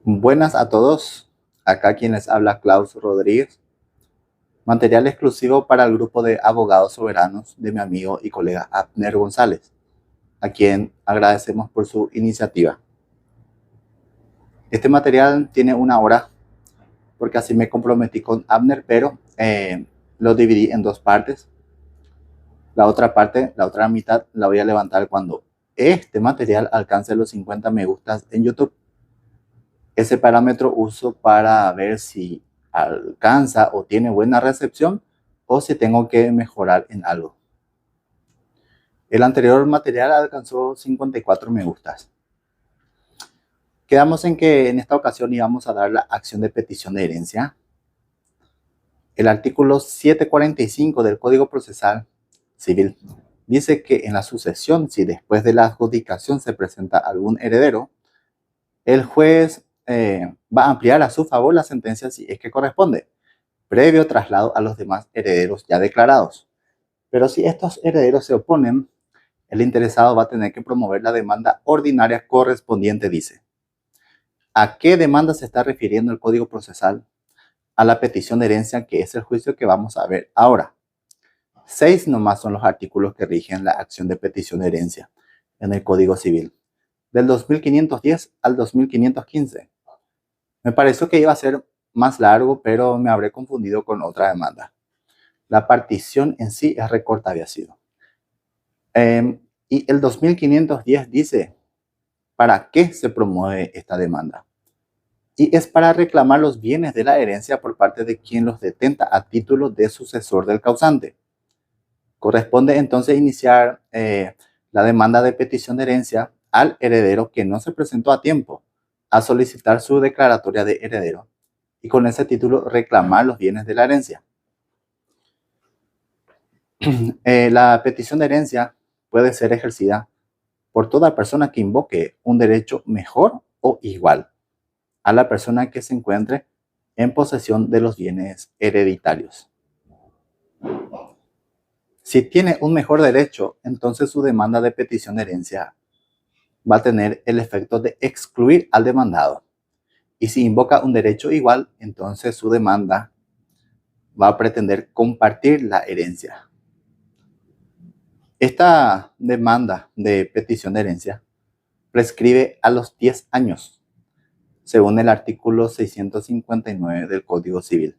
Buenas a todos, acá quien les habla Klaus Rodríguez, material exclusivo para el grupo de abogados soberanos de mi amigo y colega Abner González, a quien agradecemos por su iniciativa. Este material tiene una hora porque así me comprometí con Abner, pero lo dividí en dos partes. La otra parte, la otra mitad, la voy a levantar cuando este material alcance los 50 me gustas en YouTube. Ese parámetro uso para ver si alcanza o tiene buena recepción o si tengo que mejorar en algo. El anterior material alcanzó 54 me gustas. Quedamos en que en esta ocasión íbamos a dar la acción de petición de herencia. El artículo 745 del Código Procesal Civil dice que en la sucesión, si después de la adjudicación se presenta algún heredero, el juez va a ampliar a su favor la sentencia si es que corresponde, previo traslado a los demás herederos ya declarados. Pero si estos herederos se oponen, el interesado va a tener que promover la demanda ordinaria correspondiente, dice. ¿A qué demanda se está refiriendo el Código Procesal? A la petición de herencia, que es el juicio que vamos a ver ahora. 6 nomás son los artículos que rigen la acción de petición de herencia en el Código Civil, del 2510 al 2515. Me pareció que iba a ser más largo, pero me habré confundido con otra demanda. La partición en sí es recorta, había sido. Y el 2510 dice, ¿para qué se promueve esta demanda? Y es para reclamar los bienes de la herencia por parte de quien los detenta a título de sucesor del causante. Corresponde entonces iniciar la demanda de petición de herencia al heredero que no se presentó a tiempo a solicitar su declaratoria de heredero y con ese título reclamar los bienes de la herencia. La petición de herencia puede ser ejercida por toda persona que invoque un derecho mejor o igual a la persona que se encuentre en posesión de los bienes hereditarios. Si tiene un mejor derecho, entonces su demanda de petición de herencia va a tener el efecto de excluir al demandado. Y si invoca un derecho igual, entonces su demanda va a pretender compartir la herencia. Esta demanda de petición de herencia prescribe a los 10 años, según el artículo 659 del Código Civil,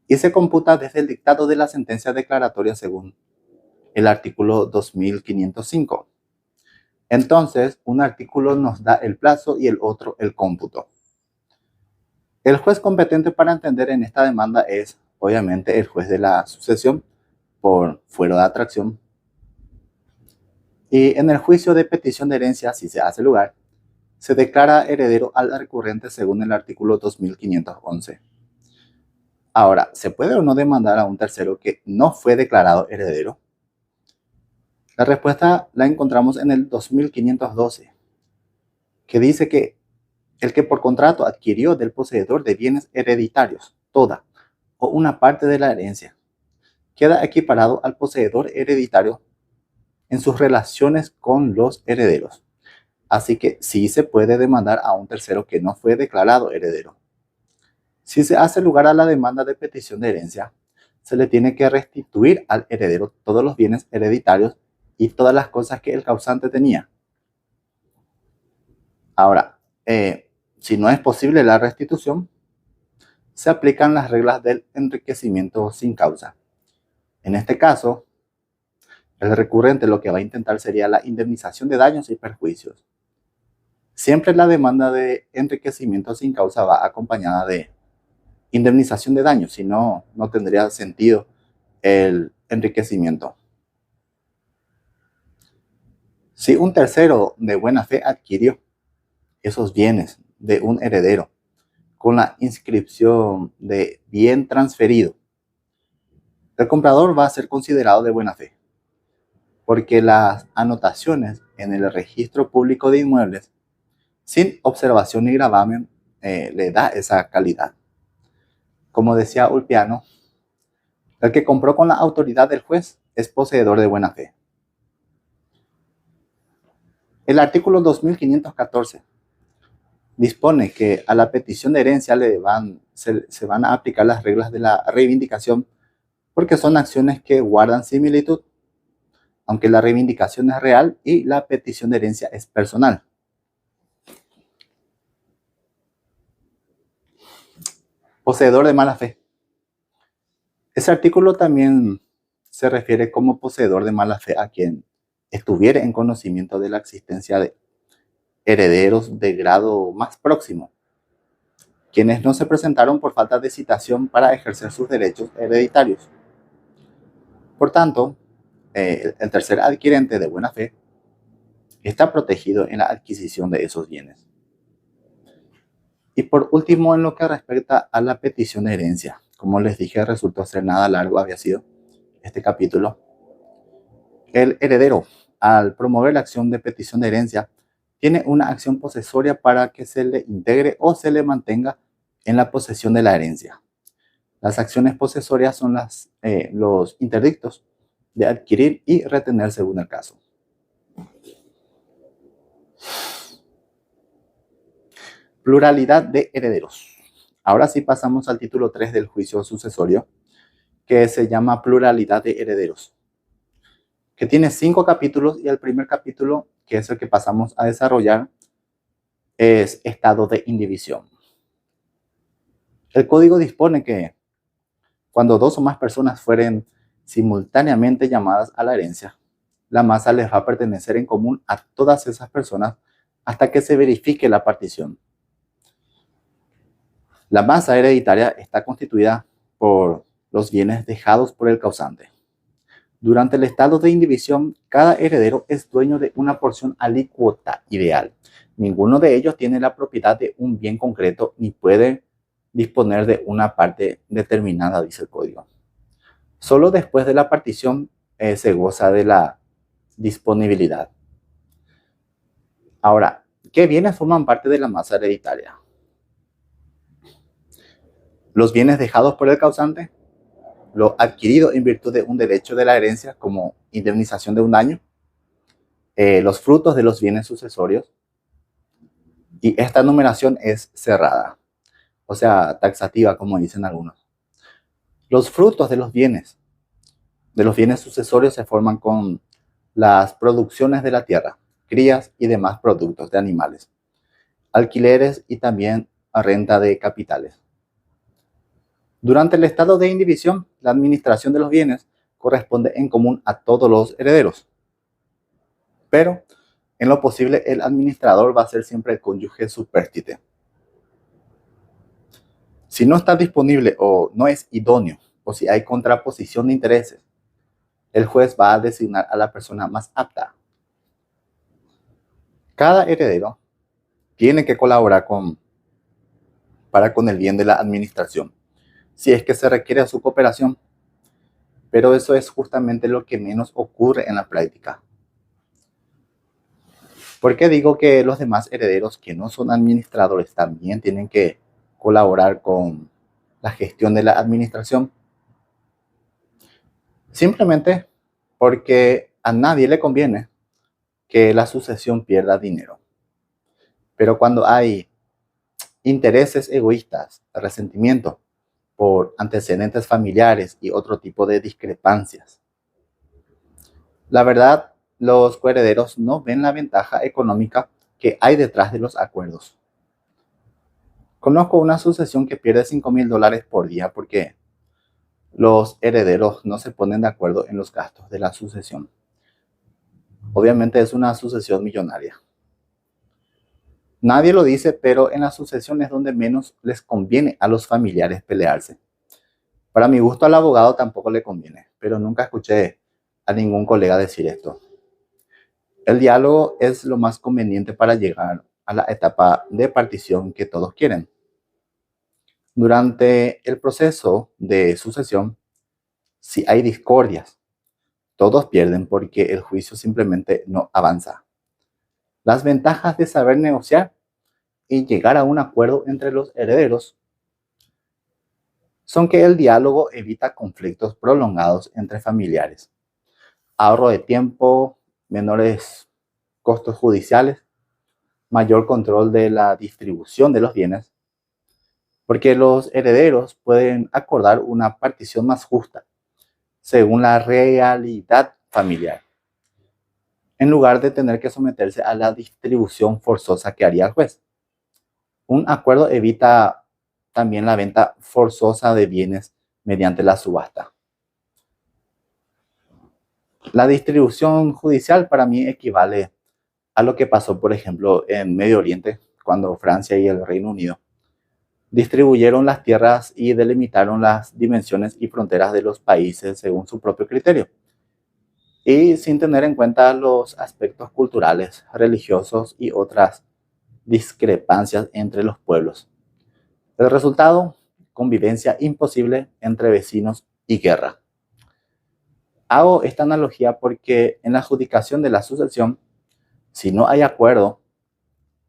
y se computa desde el dictado de la sentencia declaratoria según el artículo 2505. Entonces, un artículo nos da el plazo y el otro el cómputo. El juez competente para entender en esta demanda es, obviamente, el juez de la sucesión por fuero de atracción. Y en el juicio de petición de herencia, si se hace lugar, se declara heredero al recurrente según el artículo 2511. Ahora, ¿se puede o no demandar a un tercero que no fue declarado heredero? La respuesta la encontramos en el 2512, que dice que el que por contrato adquirió del poseedor de bienes hereditarios toda o una parte de la herencia queda equiparado al poseedor hereditario en sus relaciones con los herederos. Así que sí se puede demandar a un tercero que no fue declarado heredero. Si se hace lugar a la demanda de petición de herencia, se le tiene que restituir al heredero todos los bienes hereditarios y todas las cosas que el causante tenía. Ahora, si no es posible la restitución, se aplican las reglas del enriquecimiento sin causa. En este caso, el recurrente lo que va a intentar sería la indemnización de daños y perjuicios. Siempre la demanda de enriquecimiento sin causa va acompañada de indemnización de daños, si no, no tendría sentido el enriquecimiento. Si un tercero de buena fe adquirió esos bienes de un heredero con la inscripción de bien transferido, el comprador va a ser considerado de buena fe, porque las anotaciones en el registro público de inmuebles, sin observación ni gravamen, le da esa calidad. Como decía Ulpiano, el que compró con la autoridad del juez es poseedor de buena fe. El artículo 2514 dispone que a la petición de herencia se van a aplicar las reglas de la reivindicación porque son acciones que guardan similitud, aunque la reivindicación es real y la petición de herencia es personal. Poseedor de mala fe. Ese artículo también se refiere como poseedor de mala fe a quien estuviera en conocimiento de la existencia de herederos de grado más próximo, quienes no se presentaron por falta de citación para ejercer sus derechos hereditarios. Por tanto, el tercer adquirente de buena fe está protegido en la adquisición de esos bienes. Y por último, en lo que respecta a la petición de herencia, como les dije, resultó ser nada largo, había sido este capítulo. El heredero, al promover la acción de petición de herencia, tiene una acción posesoria para que se le integre o se le mantenga en la posesión de la herencia. Las acciones posesorias son los interdictos de adquirir y retener según el caso. Pluralidad de herederos. Ahora sí pasamos al título 3 del juicio sucesorio, que se llama Pluralidad de herederos, que tiene 5 capítulos y el primer capítulo, que es el que pasamos a desarrollar, es estado de indivisión. El código dispone que cuando 2 o más personas fueren simultáneamente llamadas a la herencia, la masa les va a pertenecer en común a todas esas personas hasta que se verifique la partición. La masa hereditaria está constituida por los bienes dejados por el causante. Durante el estado de indivisión, cada heredero es dueño de una porción alícuota ideal. Ninguno de ellos tiene la propiedad de un bien concreto ni puede disponer de una parte determinada, dice el código. Solo después de la partición se goza de la disponibilidad. Ahora, ¿qué bienes forman parte de la masa hereditaria? Los bienes dejados por el causante, lo adquirido en virtud de un derecho de la herencia como indemnización de un daño, los frutos de los bienes sucesorios, y esta numeración es cerrada, o sea, taxativa, como dicen algunos. Los frutos de los bienes sucesorios se forman con las producciones de la tierra, crías y demás productos de animales, alquileres y también renta de capitales. Durante el estado de indivisión, la administración de los bienes corresponde en común a todos los herederos. Pero, en lo posible, el administrador va a ser siempre el cónyuge supérstite. Si no está disponible o no es idóneo, o si hay contraposición de intereses, el juez va a designar a la persona más apta. Cada heredero tiene que colaborar para con el bien de la administración, si es que se requiere su cooperación. Pero eso es justamente lo que menos ocurre en la práctica. ¿Por qué digo que los demás herederos que no son administradores también tienen que colaborar con la gestión de la administración? Simplemente porque a nadie le conviene que la sucesión pierda dinero. Pero cuando hay intereses egoístas, resentimiento por antecedentes familiares y otro tipo de discrepancias, la verdad, los coherederos no ven la ventaja económica que hay detrás de los acuerdos. Conozco una sucesión que pierde $5,000 por día porque los herederos no se ponen de acuerdo en los gastos de la sucesión. Obviamente es una sucesión millonaria. Nadie lo dice, pero en la sucesión es donde menos les conviene a los familiares pelearse. Para mi gusto, al abogado tampoco le conviene, pero nunca escuché a ningún colega decir esto. El diálogo es lo más conveniente para llegar a la etapa de partición que todos quieren. Durante el proceso de sucesión, si hay discordias, todos pierden porque el juicio simplemente no avanza. Las ventajas de saber negociar y llegar a un acuerdo entre los herederos son que el diálogo evita conflictos prolongados entre familiares, ahorro de tiempo, menores costos judiciales, mayor control de la distribución de los bienes, porque los herederos pueden acordar una partición más justa según la realidad familiar, en lugar de tener que someterse a la distribución forzosa que haría el juez. Un acuerdo evita también la venta forzosa de bienes mediante la subasta. La distribución judicial para mí equivale a lo que pasó, por ejemplo, en Medio Oriente, cuando Francia y el Reino Unido distribuyeron las tierras y delimitaron las dimensiones y fronteras de los países según su propio criterio, y sin tener en cuenta los aspectos culturales, religiosos y otras discrepancias entre los pueblos. El resultado, convivencia imposible entre vecinos y guerra. Hago esta analogía porque en la adjudicación de la sucesión, si no hay acuerdo,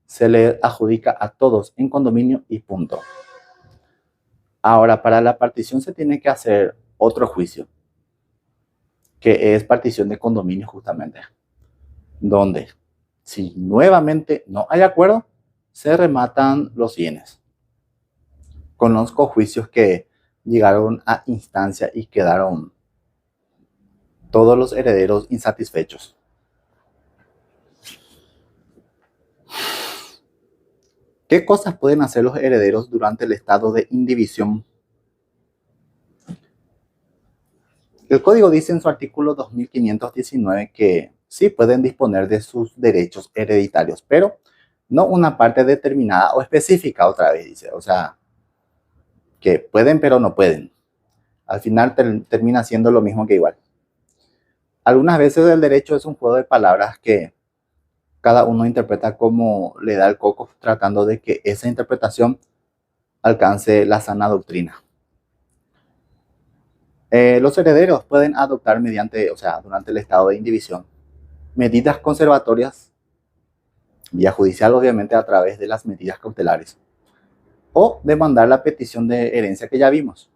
se le adjudica a todos en condominio y punto. Ahora, para la partición se tiene que hacer otro juicio, que es partición de condominio justamente, donde si nuevamente no hay acuerdo, se rematan los bienes. Conozco juicios que llegaron a instancia y quedaron todos los herederos insatisfechos. ¿Qué cosas pueden hacer los herederos durante el estado de indivisión? El código dice en su artículo 2519 que sí pueden disponer de sus derechos hereditarios, pero no una parte determinada o específica, otra vez dice. O sea, que pueden pero no pueden. Al final termina siendo lo mismo que igual. Algunas veces el derecho es un juego de palabras que cada uno interpreta como le da el coco, tratando de que esa interpretación alcance la sana doctrina. Los herederos pueden adoptar durante el estado de indivisión, medidas conservatorias, vía judicial obviamente a través de las medidas cautelares, o demandar la petición de herencia que ya vimos.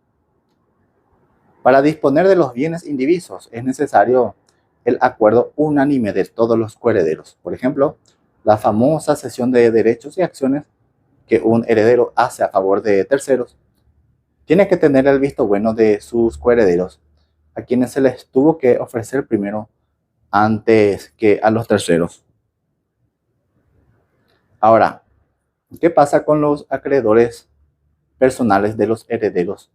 Para disponer de los bienes indivisos es necesario el acuerdo unánime de todos los coherederos. Por ejemplo, la famosa cesión de derechos y acciones que un heredero hace a favor de terceros tiene que tener el visto bueno de sus coherederos, a quienes se les tuvo que ofrecer primero antes que a los terceros. Ahora, ¿qué pasa con los acreedores personales de los herederos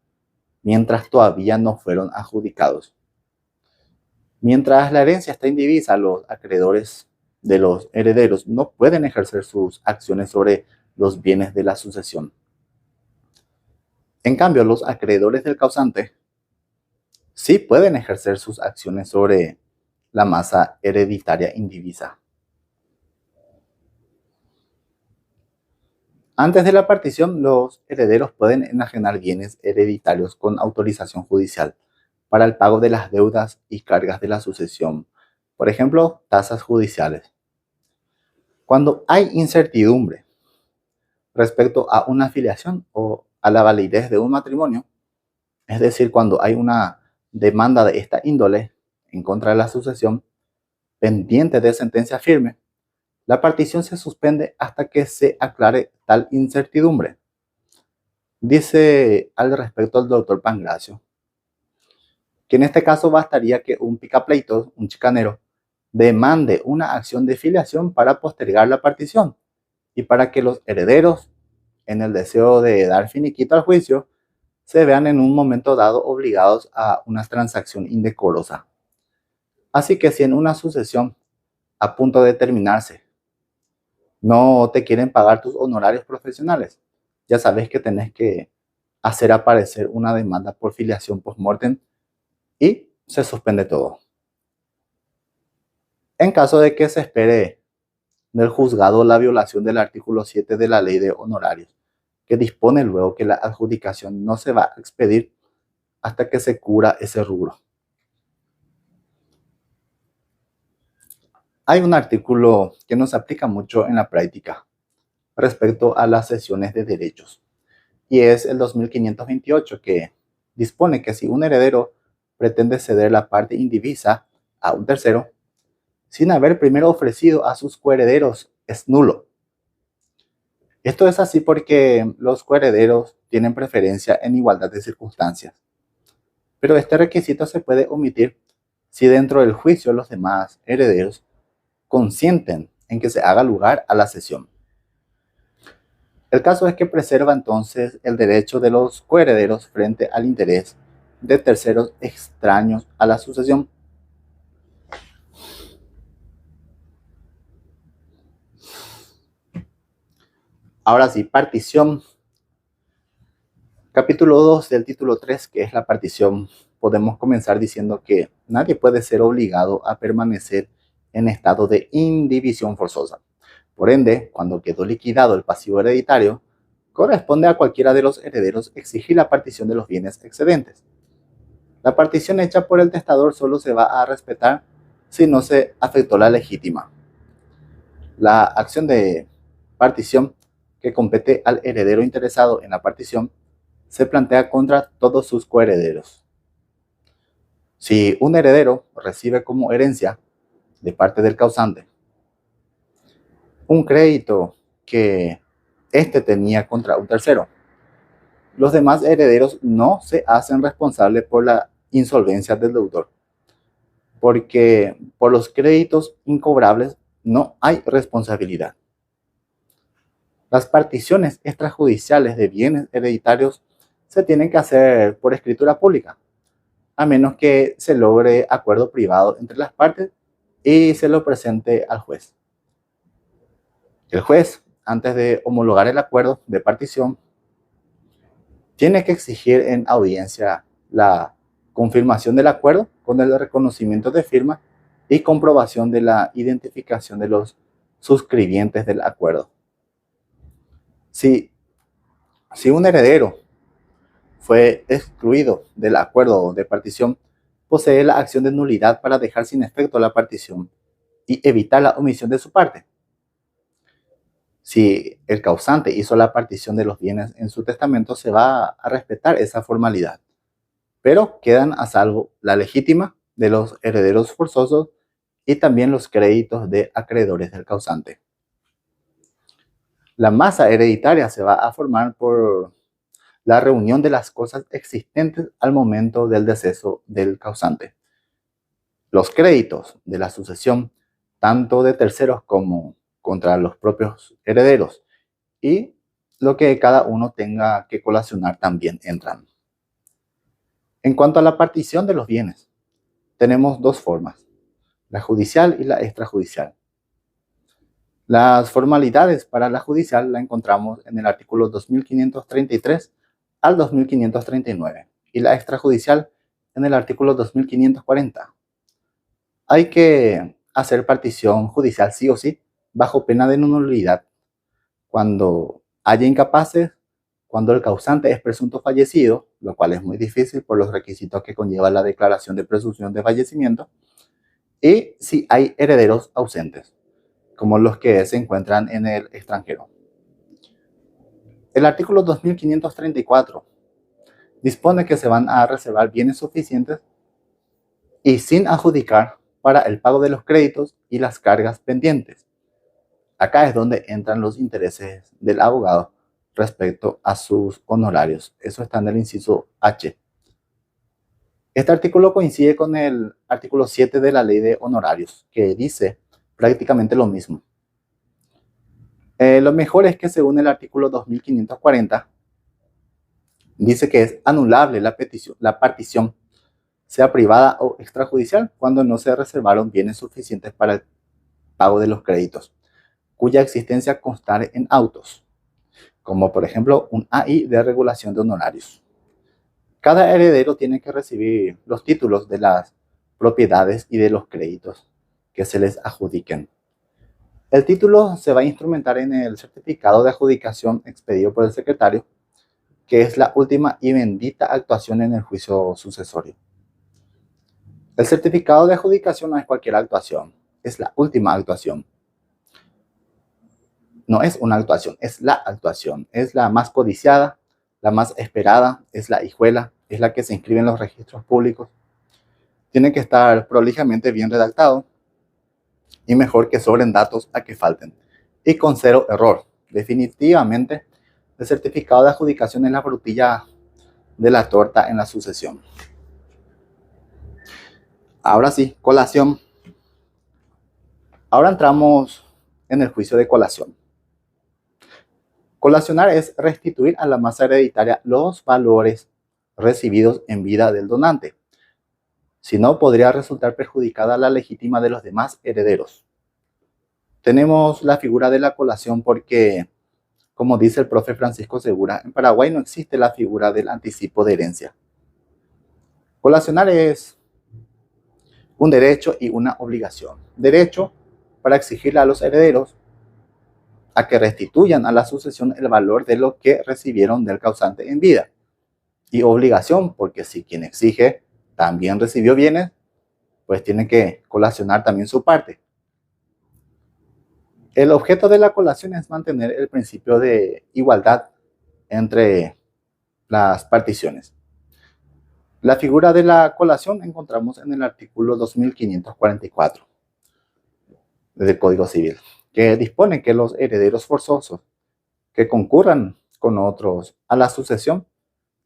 mientras todavía no fueron adjudicados? Mientras la herencia está indivisa, los acreedores de los herederos no pueden ejercer sus acciones sobre los bienes de la sucesión. En cambio, los acreedores del causante sí pueden ejercer sus acciones sobre la masa hereditaria indivisa. Antes de la partición, los herederos pueden enajenar bienes hereditarios con autorización judicial para el pago de las deudas y cargas de la sucesión, por ejemplo, tasas judiciales. Cuando hay incertidumbre respecto a una afiliación o a la validez de un matrimonio, es decir, cuando hay una demanda de esta índole en contra de la sucesión pendiente de sentencia firme, la partición se suspende hasta que se aclare tal incertidumbre. Dice al respecto el doctor Pangracio que en este caso bastaría que un picapleitos, un chicanero, demande una acción de filiación para postergar la partición y para que los herederos, en el deseo de dar finiquito al juicio, se vean en un momento dado obligados a una transacción indecorosa. Así que si en una sucesión a punto de terminarse no te quieren pagar tus honorarios profesionales, ya sabes que tenés que hacer aparecer una demanda por filiación post-mortem y se suspende todo. En caso de que se espere del juzgado la violación del artículo 7 de la Ley de Honorarios, que dispone luego que la adjudicación no se va a expedir hasta que se cubra ese rubro. Hay un artículo que nos aplica mucho en la práctica respecto a las cesiones de derechos, y es el 2528, que dispone que si un heredero pretende ceder la parte indivisa a un tercero, sin haber primero ofrecido a sus coherederos, es nulo. Esto es así porque los coherederos tienen preferencia en igualdad de circunstancias, pero este requisito se puede omitir si dentro del juicio los demás herederos consienten en que se haga lugar a la cesión. El caso es que preserva entonces el derecho de los coherederos frente al interés de terceros extraños a la sucesión. Ahora sí, partición. Capítulo 2 del título 3, que es la partición. Podemos comenzar diciendo que nadie puede ser obligado a permanecer en estado de indivisión forzosa. Por ende, cuando quedó liquidado el pasivo hereditario, corresponde a cualquiera de los herederos exigir la partición de los bienes excedentes. La partición hecha por el testador solo se va a respetar si no se afectó la legítima. La acción de partición que compete al heredero interesado en la partición se plantea contra todos sus coherederos. Si un heredero recibe como herencia de parte del causante un crédito que éste tenía contra un tercero, los demás herederos no se hacen responsables por la insolvencia del deudor, porque por los créditos incobrables no hay responsabilidad. Las particiones extrajudiciales de bienes hereditarios se tienen que hacer por escritura pública, a menos que se logre acuerdo privado entre las partes y se lo presente al juez. El juez, antes de homologar el acuerdo de partición, tiene que exigir en audiencia la confirmación del acuerdo con el reconocimiento de firma y comprobación de la identificación de los suscribientes del acuerdo. Si un heredero fue excluido del acuerdo de partición, posee la acción de nulidad para dejar sin efecto la partición y evitar la omisión de su parte. Si el causante hizo la partición de los bienes en su testamento, se va a respetar esa formalidad, pero quedan a salvo la legítima de los herederos forzosos y también los créditos de acreedores del causante. La masa hereditaria se va a formar por la reunión de las cosas existentes al momento del deceso del causante. Los créditos de la sucesión, tanto de terceros como contra los propios herederos, y lo que cada uno tenga que colacionar también entran. En cuanto a la partición de los bienes, tenemos dos formas, la judicial y la extrajudicial. Las formalidades para la judicial la encontramos en el artículo 2533 al 2539 y la extrajudicial en el artículo 2540. Hay que hacer partición judicial sí o sí, bajo pena de nulidad, cuando haya incapaces, cuando el causante es presunto fallecido, lo cual es muy difícil por los requisitos que conlleva la declaración de presunción de fallecimiento, y si hay herederos ausentes, como los que se encuentran en el extranjero. El artículo 2534 dispone que se van a reservar bienes suficientes y sin adjudicar para el pago de los créditos y las cargas pendientes. Acá es donde entran los intereses del abogado respecto a sus honorarios. Eso está en el inciso H. Este artículo coincide con el artículo 7 de la Ley de Honorarios, que dice prácticamente lo mismo. Lo mejor es que según el artículo 2540, dice que es anulable la partición, sea privada o extrajudicial, cuando no se reservaron bienes suficientes para el pago de los créditos, cuya existencia constare en autos, como por ejemplo un AI de regulación de honorarios. Cada heredero tiene que recibir los títulos de las propiedades y de los créditos que se les adjudiquen. El título se va a instrumentar en el certificado de adjudicación expedido por el secretario, que es la última y bendita actuación en el juicio sucesorio. El certificado de adjudicación no es cualquier actuación, es la última actuación. No es una actuación, es la actuación, es la más codiciada, la más esperada, es la hijuela, es la que se inscribe en los registros públicos. Tiene que estar prolijamente bien redactado y mejor que sobren datos a que falten, y con cero error. definitivamente el certificado de adjudicación es la frutilla de la torta en la sucesión. Ahora sí, colación. Ahora entramos en el juicio de colación. Colacionar es restituir a la masa hereditaria los valores recibidos en vida del donante. Si no, podría resultar perjudicada la legítima de los demás herederos. Tenemos la figura de la colación porque, como dice el profe Francisco Segura, en Paraguay no existe la figura del anticipo de herencia. Colacionar es un derecho y una obligación. Derecho para exigirle a los herederos a que restituyan a la sucesión el valor de lo que recibieron del causante en vida. Y obligación, porque si quien exige también recibió bienes, pues tiene que colacionar también su parte. El objeto de la colación es mantener el principio de igualdad entre las particiones. La figura de la colación encontramos en el artículo 2544 del Código Civil, que dispone que los herederos forzosos que concurran con otros a la sucesión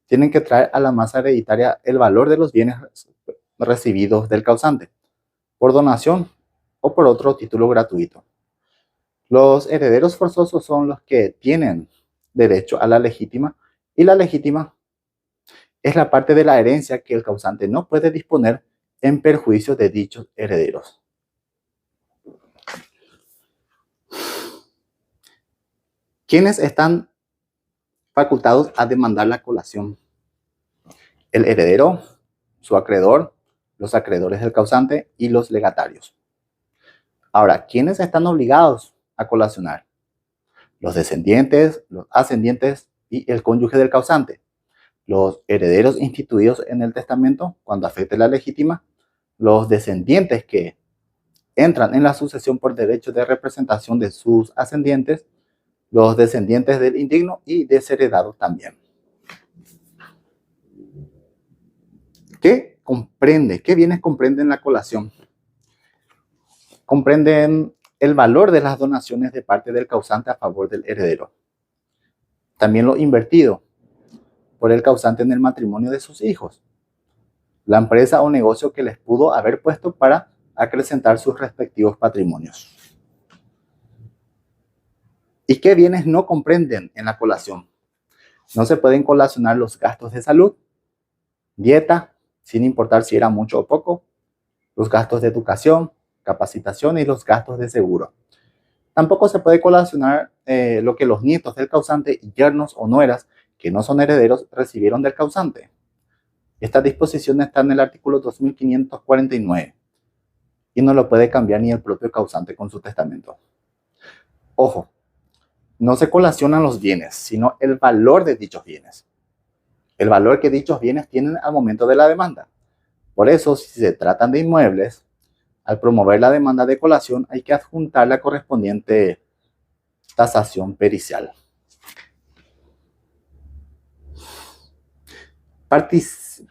tienen que traer a la masa hereditaria el valor de los bienes recibidos del causante, por donación o por otro título gratuito. Los herederos forzosos son los que tienen derecho a la legítima, y la legítima es la parte de la herencia que el causante no puede disponer en perjuicio de dichos herederos. ¿Quiénes están facultados a demandar la colación? El heredero, su acreedor, los acreedores del causante y los legatarios. Ahora, ¿quiénes están obligados a colacionar? Los descendientes, los ascendientes y el cónyuge del causante. Los herederos instituidos en el testamento cuando afecte la legítima, los descendientes que entran en la sucesión por derecho de representación de sus ascendientes, los descendientes del indigno y desheredado también. ¿Qué comprende? ¿Qué bienes comprenden la colación? Comprenden el valor de las donaciones de parte del causante a favor del heredero. También lo invertido por el causante en el matrimonio de sus hijos. La empresa o negocio que les pudo haber puesto para acrecentar sus respectivos patrimonios. ¿Y qué bienes no comprenden en la colación? No se pueden colacionar los gastos de salud, dieta, sin importar si era mucho o poco, los gastos de educación, capacitación y los gastos de seguro. Tampoco se puede colacionar lo que los nietos del causante y yernos o nueras que no son herederos recibieron del causante. Esta disposición está en el artículo 2549 y no lo puede cambiar ni el propio causante con su testamento. Ojo, no se colacionan los bienes, sino el valor de dichos bienes. El valor que dichos bienes tienen al momento de la demanda. Por eso, si se tratan de inmuebles, al promover la demanda de colación hay que adjuntar la correspondiente tasación pericial.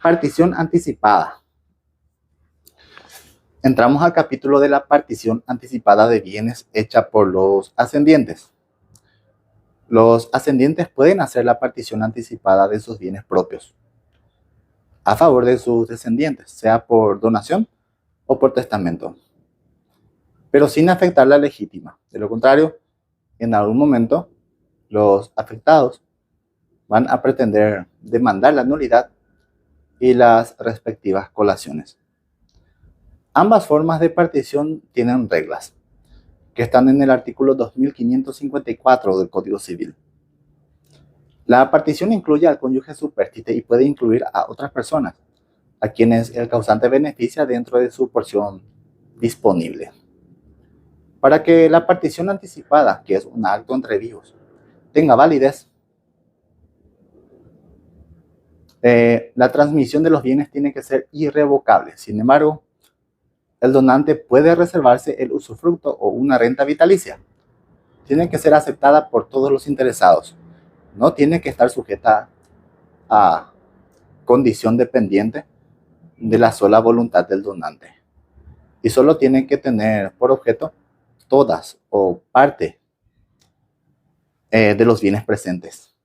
Partición anticipada. Entramos al capítulo de la partición anticipada de bienes hecha por los ascendientes. Los ascendientes pueden hacer la partición anticipada de sus bienes propios a favor de sus descendientes, sea por donación o por testamento, pero sin afectar la legítima. De lo contrario, en algún momento, los afectados van a pretender demandar la nulidad y las respectivas colaciones. Ambas formas de partición tienen reglas que están en el artículo 2554 del Código Civil. La partición incluye al cónyuge superstite y puede incluir a otras personas, a quienes el causante beneficia dentro de su porción disponible. Para que la partición anticipada, que es un acto entre vivos, tenga validez, la transmisión de los bienes tiene que ser irrevocable. Sin embargo, el donante puede reservarse el usufructo o una renta vitalicia. Tiene que ser aceptada por todos los interesados. No tiene que estar sujeta a condición dependiente de la sola voluntad del donante. Y solo tiene que tener por objeto todas o parte de los bienes presentes.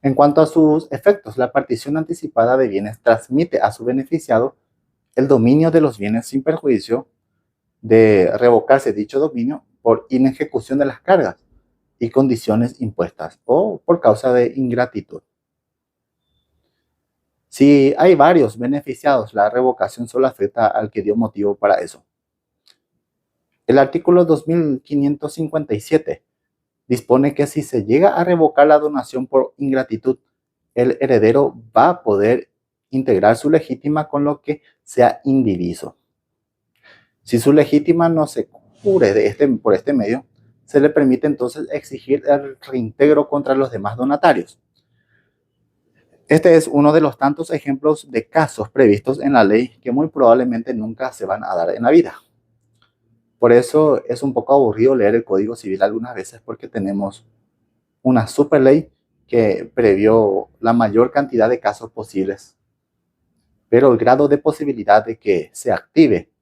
En cuanto a sus efectos, la partición anticipada de bienes transmite a su beneficiado el dominio de los bienes sin perjuicio de revocarse dicho dominio por inejecución de las cargas y condiciones impuestas o por causa de ingratitud. Si hay varios beneficiados, la revocación solo afecta al que dio motivo para eso. El artículo 2557 dispone que si se llega a revocar la donación por ingratitud, el heredero va a poder integrar su legítima con lo que sea indiviso. Si su legítima no se cubre por este medio, se le permite entonces exigir el reintegro contra los demás donatarios. Este es uno de los tantos ejemplos de casos previstos en la ley que muy probablemente nunca se van a dar en la vida. Por eso es un poco aburrido leer el Código Civil algunas veces, porque tenemos una super ley que previó la mayor cantidad de casos posibles. Pero el grado de posibilidad de que se active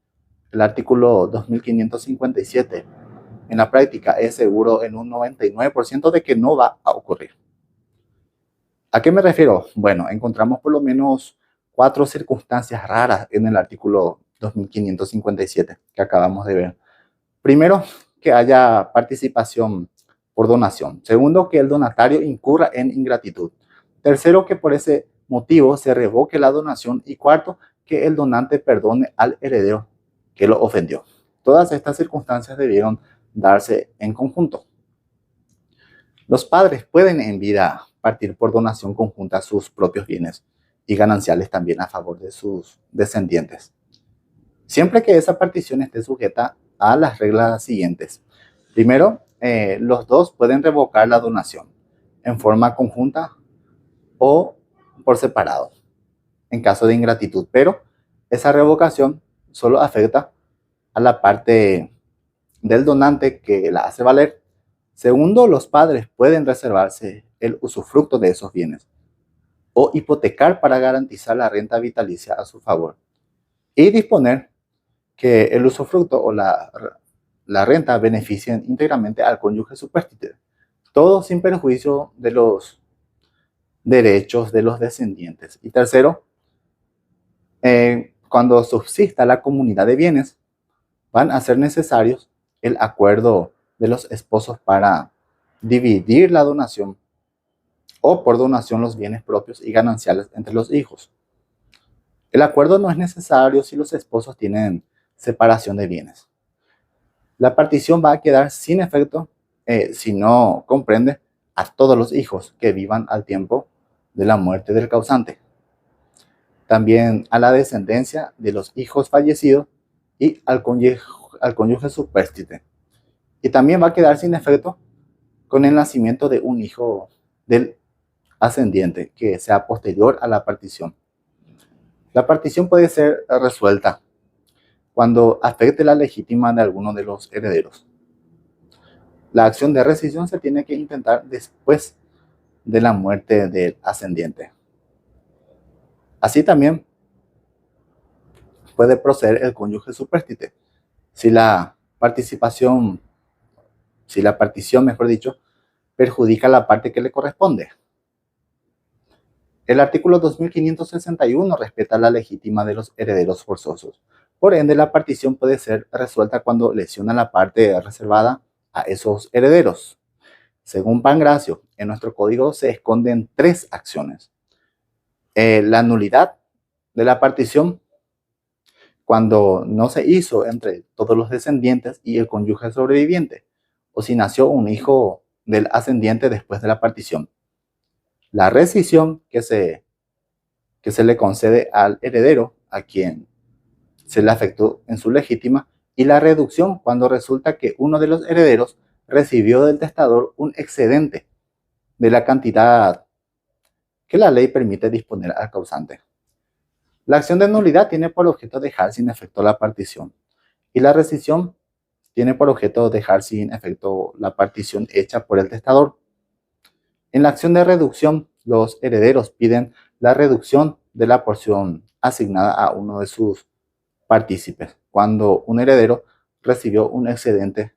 el artículo 2557 en la práctica es seguro en un 99% de que no va a ocurrir. ¿A qué me refiero? Bueno, encontramos por lo menos 4 circunstancias raras en el artículo 2557 que acabamos de ver. Primero, que haya participación por donación. Segundo, que el donatario incurra en ingratitud. Tercero, que por ese motivo se revoque la donación. Y cuarto, que el donante perdone al heredero que lo ofendió. Todas estas circunstancias debieron darse en conjunto. Los padres pueden en vida partir por donación conjunta sus propios bienes y gananciales también a favor de sus descendientes, siempre que esa partición esté sujeta a las reglas siguientes. Primero, los dos pueden revocar la donación en forma conjunta o por separado en caso de ingratitud, pero esa revocación solo afecta a la parte del donante que la hace valer. Segundo, los padres pueden reservarse el usufructo de esos bienes o hipotecar para garantizar la renta vitalicia a su favor y disponer que el usufructo o la renta beneficien íntegramente al cónyuge superstite, todo sin perjuicio de los derechos de los descendientes. Y tercero, cuando subsista la comunidad de bienes, van a ser necesarios el acuerdo de los esposos para dividir la donación o por donación los bienes propios y gananciales entre los hijos. El acuerdo no es necesario si los esposos tienen separación de bienes. La partición va a quedar sin efecto si no comprende a todos los hijos que vivan al tiempo de la muerte del causante. También a la descendencia de los hijos fallecidos y al cónyuge superstite. Y también va a quedar sin efecto con el nacimiento de un hijo del ascendiente que sea posterior a la partición. La partición puede ser resuelta cuando afecte la legítima de alguno de los herederos. La acción de rescisión se tiene que intentar después de la muerte del ascendiente. Así también puede proceder el cónyuge superstite si la partición, mejor dicho, perjudica la parte que le corresponde. El artículo 2561 respeta la legítima de los herederos forzosos. Por ende, la partición puede ser resuelta cuando lesiona la parte reservada a esos herederos. Según Pangracio, en nuestro código se esconden 3 acciones. La nulidad de la partición, cuando no se hizo entre todos los descendientes y el cónyuge sobreviviente, o si nació un hijo del ascendiente después de la partición. La rescisión que se le concede al heredero a quien se le afectó en su legítima, y la reducción cuando resulta que uno de los herederos recibió del testador un excedente de la cantidad que la ley permite disponer al causante. La acción de nulidad tiene por objeto dejar sin efecto la partición, y la rescisión tiene por objeto dejar sin efecto la partición hecha por el testador. En la acción de reducción, los herederos piden la reducción de la porción asignada a uno de sus partícipes, cuando un heredero recibió un excedente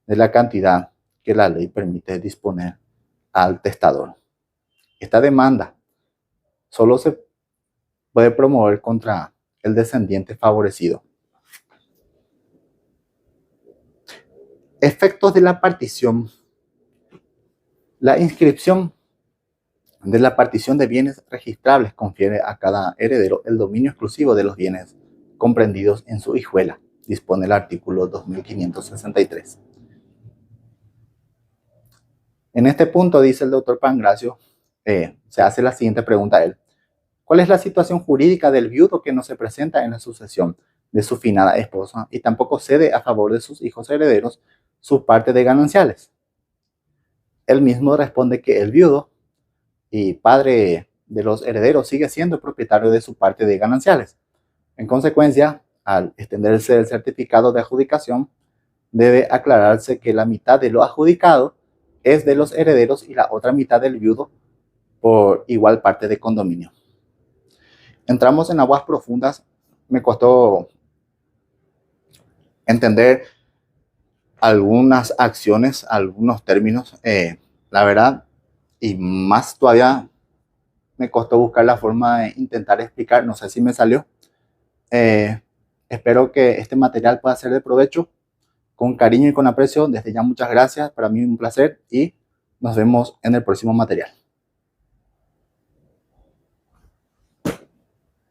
de la cantidad que la ley permite disponer al testador. Esta demanda solo se puede promover contra el descendiente favorecido. Efectos de la partición. La inscripción de la partición de bienes registrables confiere a cada heredero el dominio exclusivo de los bienes comprendidos en su hijuela, dispone el artículo 2563. En este punto, dice el doctor Pangracio, se hace la siguiente pregunta a él. ¿Cuál es la situación jurídica del viudo que no se presenta en la sucesión de su finada esposa y tampoco cede a favor de sus hijos herederos su parte de gananciales? Él mismo responde que el viudo y padre de los herederos sigue siendo propietario de su parte de gananciales. En consecuencia, al extenderse el certificado de adjudicación, debe aclararse que la mitad de lo adjudicado es de los herederos y la otra mitad del viudo por igual parte de condominio. Entramos en aguas profundas. Me costó entender algunas acciones, algunos términos, la verdad, y más todavía me costó buscar la forma de intentar explicar, no sé si me salió. Espero que este material pueda ser de provecho. Con cariño y con aprecio, desde ya muchas gracias, para mí un placer y nos vemos en el próximo material.